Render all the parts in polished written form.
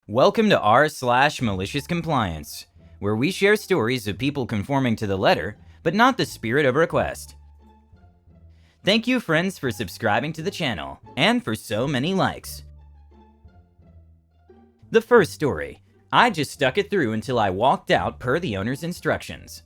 Welcome to r/MaliciousCompliance, where we share stories of people conforming to the letter, but not the spirit of request. Thank you, friends, for subscribing to the channel, and for so many likes. The first story. I just stuck it through until I walked out per the owner's instructions.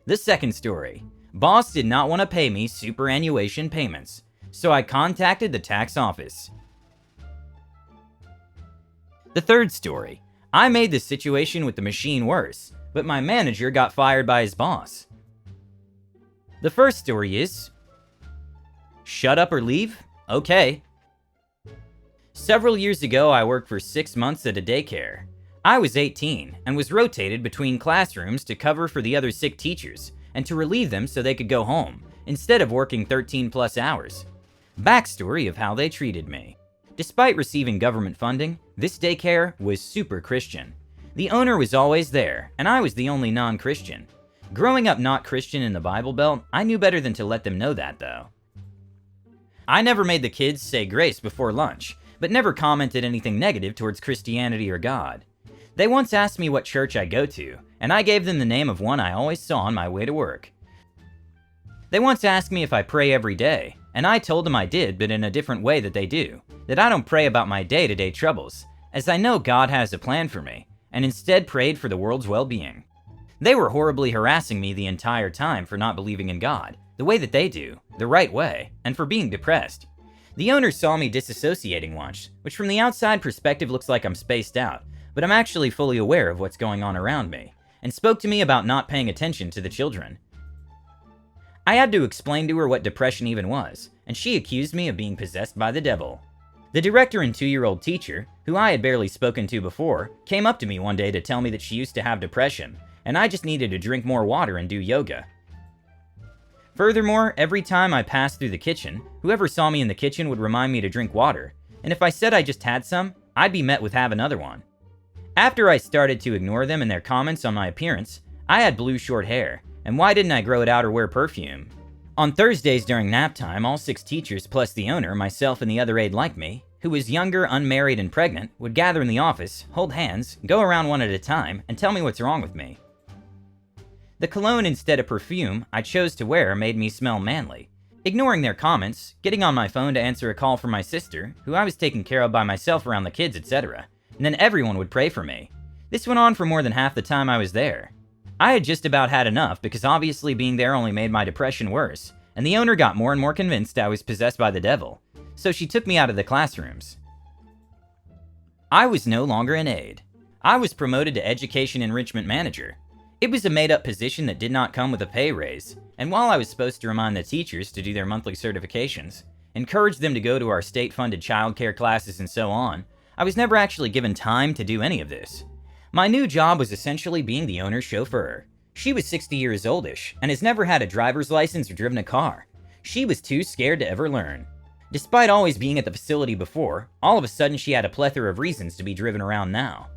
The second story. Boss did not want to pay me superannuation payments, so I contacted the tax office. The third story. I made the situation with the machine worse, but my manager got fired by his boss. The first story is, shut up or leave? Okay. Several years ago, I worked for 6 months at a daycare. I was 18 and was rotated between classrooms to cover for the other sick teachers and to relieve them so they could go home, instead of working 13+ hours. Backstory of how they treated me. Despite receiving government funding, this daycare was super Christian. The owner was always there, and I was the only non-Christian. Growing up not Christian in the Bible Belt, I knew better than to let them know that, though. I never made the kids say grace before lunch, but never commented anything negative towards Christianity or God. They once asked me what church I go to, and I gave them the name of one I always saw on my way to work. They once asked me if I pray every day, and I told them I did, but in a different way that they do. That I don't pray about my day-to-day troubles, as I know God has a plan for me, and instead prayed for the world's well-being. They were horribly harassing me the entire time for not believing in God, the way that they do, the right way, and for being depressed. The owner saw me disassociating once, which from the outside perspective looks like I'm spaced out, but I'm actually fully aware of what's going on around me, and spoke to me about not paying attention to the children. I had to explain to her what depression even was, and she accused me of being possessed by the devil. The director and 2-year-old teacher, who I had barely spoken to before, came up to me one day to tell me that she used to have depression, and I just needed to drink more water and do yoga. Furthermore, every time I passed through the kitchen, whoever saw me in the kitchen would remind me to drink water, and if I said I just had some, I'd be met with have another one. After I started to ignore them and their comments on my appearance, I had blue short hair, and why didn't I grow it out or wear perfume? On Thursdays during nap time, all 6 teachers plus the owner, myself and the other aide like me, who was younger, unmarried, and pregnant, would gather in the office, hold hands, go around one at a time, and tell me what's wrong with me. The cologne instead of perfume I chose to wear made me smell manly. Ignoring their comments, getting on my phone to answer a call from my sister, who I was taking care of by myself around the kids, etc., and then everyone would pray for me. This went on for more than half the time I was there. I had just about had enough because obviously being there only made my depression worse, and the owner got more and more convinced I was possessed by the devil, so she took me out of the classrooms. I was no longer an aide. I was promoted to Education Enrichment Manager. It was a made-up position that did not come with a pay raise, and while I was supposed to remind the teachers to do their monthly certifications, encourage them to go to our state-funded childcare classes and so on, I was never actually given time to do any of this. My new job was essentially being the owner's chauffeur. She was 60 years oldish, and has never had a driver's license or driven a car. She was too scared to ever learn. Despite always being at the facility before, all of a sudden she had a plethora of reasons to be driven around now.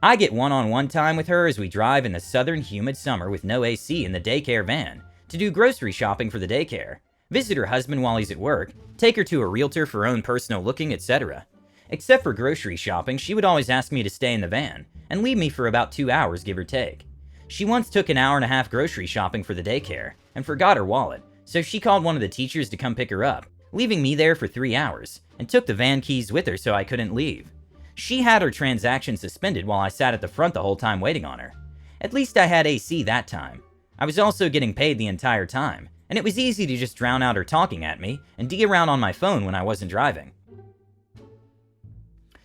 I get one-on-one time with her as we drive in the southern humid summer with no AC in the daycare van, to do grocery shopping for the daycare, visit her husband while he's at work, take her to a realtor for her own personal looking, etc. Except for grocery shopping, she would always ask me to stay in the van, and leave me for about 2 hours, give or take. She once took an hour-and-a-half grocery shopping for the daycare, and forgot her wallet, so she called one of the teachers to come pick her up, leaving me there for 3 hours, and took the van keys with her so I couldn't leave. She had her transaction suspended while I sat at the front the whole time waiting on her. At least I had AC that time. I was also getting paid the entire time, and it was easy to just drown out her talking at me and dig around on my phone when I wasn't driving.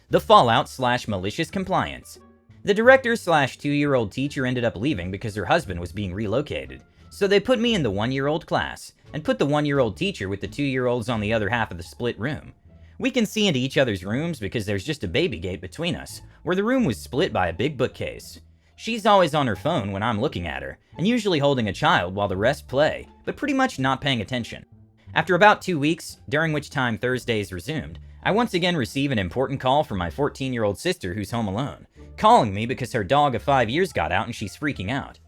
The fallout/malicious compliance. The director/2-year-old teacher ended up leaving because her husband was being relocated, so they put me in the 1-year-old class, and put the 1-year-old teacher with the 2-year-olds on the other half of the split room. We can see into each other's rooms because there's just a baby gate between us, where the room was split by a big bookcase. She's always on her phone when I'm looking at her, and usually holding a child while the rest play, but pretty much not paying attention. After about 2 weeks, during which time Thursdays resumed, I once again receive an important call from my 14-year-old sister who's home alone, calling me because her dog of 5 years got out and she's freaking out.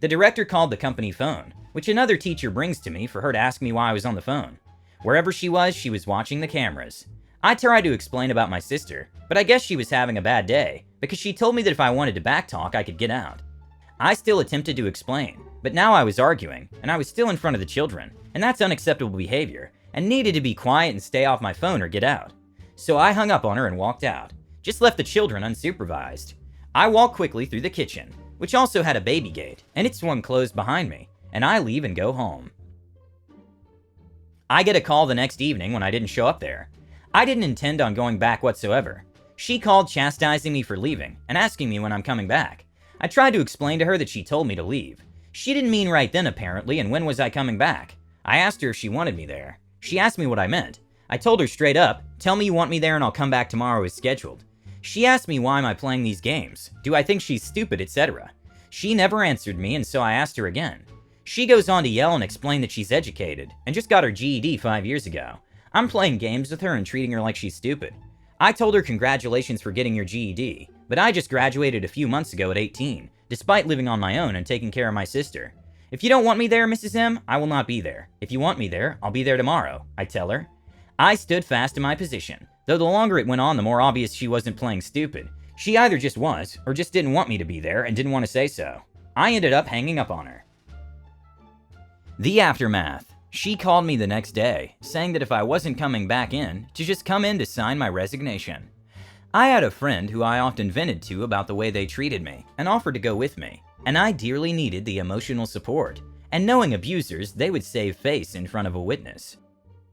The director called the company phone, which another teacher brings to me for her to ask me why I was on the phone. Wherever she was watching the cameras. I tried to explain about my sister, but I guess she was having a bad day because she told me that if I wanted to backtalk, I could get out. I still attempted to explain, but now I was arguing, and I was still in front of the children, and that's unacceptable behavior, and needed to be quiet and stay off my phone or get out. So I hung up on her and walked out, just left the children unsupervised. I walk quickly through the kitchen, which also had a baby gate, and it swung closed behind me, and I leave and go home. I get a call the next evening when I didn't show up there. I didn't intend on going back whatsoever. She called chastising me for leaving and asking me when I'm coming back. I tried to explain to her that she told me to leave. She didn't mean right then apparently, and when was I coming back? I asked her if she wanted me there. She asked me what I meant. I told her straight up, tell me you want me there and I'll come back tomorrow as scheduled. She asked me why am I playing these games? Do I think she's stupid, etc. She never answered me, and so I asked her again. She goes on to yell and explain that she's educated and just got her GED 5 years ago. I'm playing games with her and treating her like she's stupid. I told her congratulations for getting your GED, but I just graduated a few months ago at 18, despite living on my own and taking care of my sister. If you don't want me there, Mrs. M, I will not be there. If you want me there, I'll be there tomorrow, I tell her. I stood fast in my position, though the longer it went on, the more obvious she wasn't playing stupid. She either just was, or just didn't want me to be there and didn't want to say so. I ended up hanging up on her. The aftermath. She called me the next day, saying that if I wasn't coming back in, to just come in to sign my resignation. I had a friend who I often vented to about the way they treated me, and offered to go with me, and I dearly needed the emotional support, and knowing abusers, they would save face in front of a witness.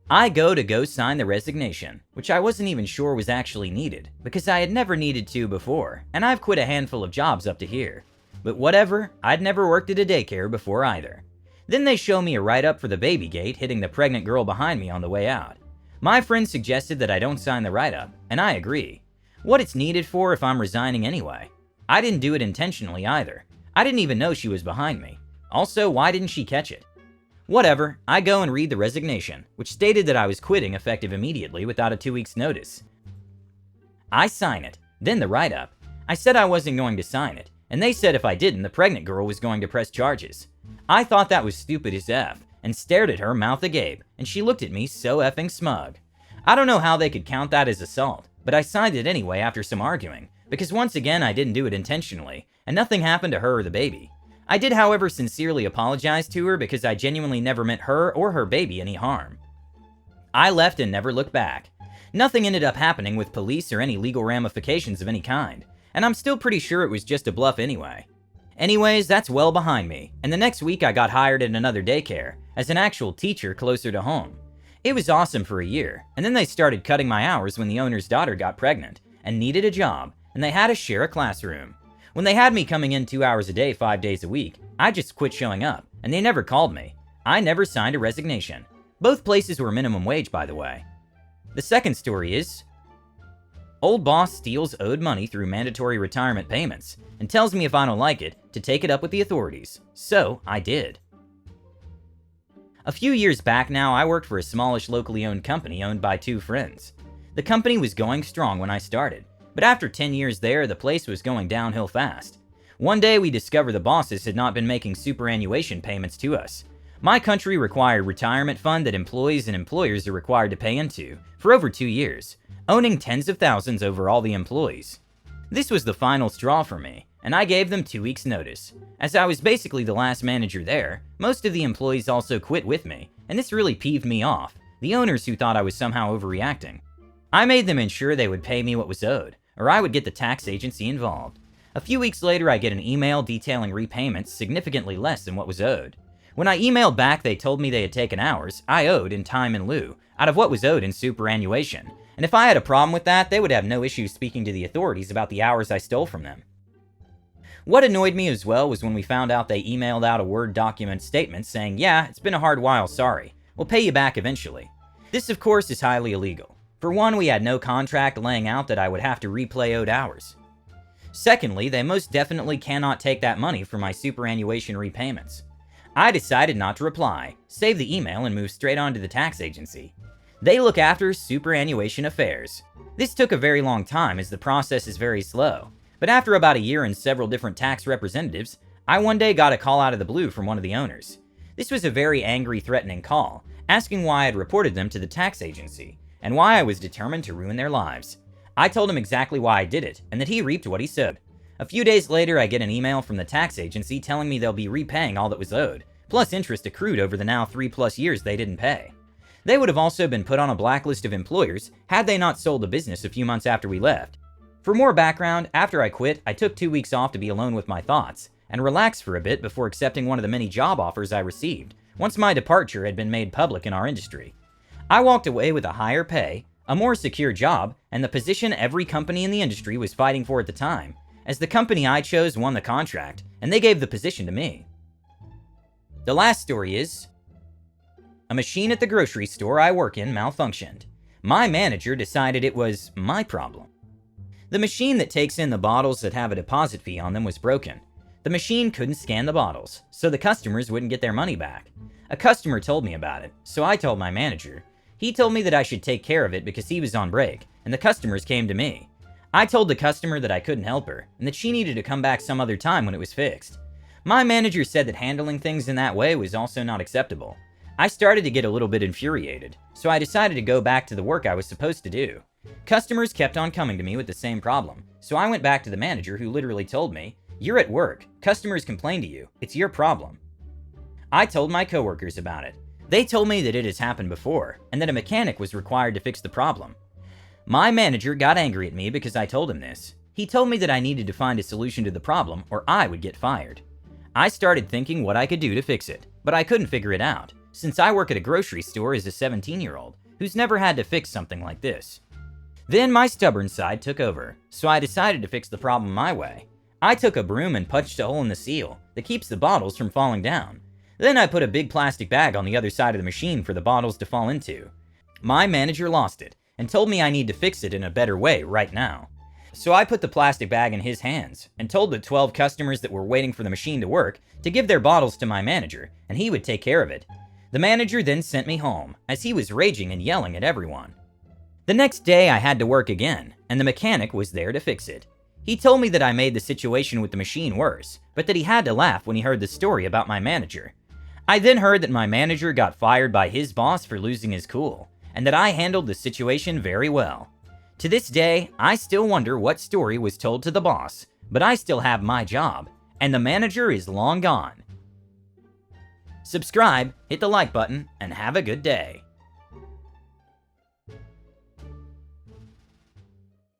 I go sign the resignation, which I wasn't even sure was actually needed, because I had never needed to before, and I've quit a handful of jobs up to here. But whatever, I'd never worked at a daycare before either. Then they show me a write-up for the baby gate hitting the pregnant girl behind me on the way out. My friend suggested that I don't sign the write-up, and I agree. What it's needed for if I'm resigning anyway? I didn't do it intentionally either. I didn't even know she was behind me. Also, why didn't she catch it? Whatever, I go and read the resignation, which stated that I was quitting effective immediately without a 2 weeks notice. I sign it, then the write-up. I said I wasn't going to sign it, and they said if I didn't, the pregnant girl was going to press charges. I thought that was stupid as F, and stared at her mouth agape, and she looked at me so effing smug. I don't know how they could count that as assault, but I signed it anyway after some arguing, because once again I didn't do it intentionally, and nothing happened to her or the baby. I did however sincerely apologize to her because I genuinely never meant her or her baby any harm. I left and never looked back. Nothing ended up happening with police or any legal ramifications of any kind, and I'm still pretty sure it was just a bluff anyway. Anyways, that's well behind me, and the next week I got hired at another daycare, as an actual teacher closer to home. It was awesome for a year, and then they started cutting my hours when the owner's daughter got pregnant, and needed a job, and they had to share a classroom. When they had me coming in 2 hours a day 5 days a week, I just quit showing up, and they never called me. I never signed a resignation. Both places were minimum wage, by the way. The second story is, old boss steals owed money through mandatory retirement payments and tells me if I don't like it, to take it up with the authorities. So, I did. A few years back now, I worked for a smallish locally owned company owned by 2 friends. The company was going strong when I started, but after 10 years there, the place was going downhill fast. One day we discovered the bosses had not been making superannuation payments to us. My country required retirement fund that employees and employers are required to pay into for over 2 years, owning tens of thousands over all the employees. This was the final straw for me, and I gave them 2 weeks notice. As I was basically the last manager there, most of the employees also quit with me, and this really peeved me off, the owners who thought I was somehow overreacting. I made them ensure they would pay me what was owed, or I would get the tax agency involved. A few weeks later, I get an email detailing repayments significantly less than what was owed. When I emailed back, they told me they had taken hours I owed in time in lieu, out of what was owed in superannuation, and if I had a problem with that, they would have no issue speaking to the authorities about the hours I stole from them. What annoyed me as well was when we found out they emailed out a Word document statement saying, yeah, it's been a hard while, sorry. We'll pay you back eventually. This, of course, is highly illegal. For one, we had no contract laying out that I would have to replay owed hours. Secondly, they most definitely cannot take that money for my superannuation repayments. I decided not to reply, save the email, and move straight on to the tax agency. They look after superannuation affairs. This took a very long time as the process is very slow, but after about a year and several different tax representatives, I one day got a call out of the blue from one of the owners. This was a very angry, threatening call, asking why I had reported them to the tax agency, and why I was determined to ruin their lives. I told him exactly why I did it, and that he reaped what he sowed. A few days later, I get an email from the tax agency telling me they'll be repaying all that was owed, plus interest accrued over the now 3+ years they didn't pay. They would have also been put on a blacklist of employers had they not sold the business a few months after we left. For more background, after I quit, I took 2 weeks off to be alone with my thoughts and relax for a bit before accepting one of the many job offers I received once my departure had been made public in our industry. I walked away with a higher pay, a more secure job, and the position every company in the industry was fighting for at the time, as the company I chose won the contract, and they gave the position to me. The last story is, a machine at the grocery store I work in malfunctioned. My manager decided it was my problem. The machine that takes in the bottles that have a deposit fee on them was broken. The machine couldn't scan the bottles, so the customers wouldn't get their money back. A customer told me about it, so I told my manager. He told me that I should take care of it because he was on break, and the customers came to me. I told the customer that I couldn't help her, and that she needed to come back some other time when it was fixed. My manager said that handling things in that way was also not acceptable. I started to get a little bit infuriated, so I decided to go back to the work I was supposed to do. Customers kept on coming to me with the same problem, so I went back to the manager who literally told me, "You're at work, customers complain to you, it's your problem." I told my coworkers about it. They told me that it has happened before, and that a mechanic was required to fix the problem. My manager got angry at me because I told him this. He told me that I needed to find a solution to the problem or I would get fired. I started thinking what I could do to fix it, but I couldn't figure it out, since I work at a grocery store as a 17-year-old who's never had to fix something like this. Then my stubborn side took over, so I decided to fix the problem my way. I took a broom and punched a hole in the seal that keeps the bottles from falling down. Then I put a big plastic bag on the other side of the machine for the bottles to fall into. My manager lost it and told me I need to fix it in a better way right now. So I put the plastic bag in his hands and told the 12 customers that were waiting for the machine to work to give their bottles to my manager, and he would take care of it. The manager then sent me home, as he was raging and yelling at everyone. The next day I had to work again, and the mechanic was there to fix it. He told me that I made the situation with the machine worse, but that he had to laugh when he heard the story about my manager. I then heard that my manager got fired by his boss for losing his cool, and that I handled the situation very well. To this day, I still wonder what story was told to the boss, but I still have my job, and the manager is long gone. Subscribe, hit the like button, and have a good day.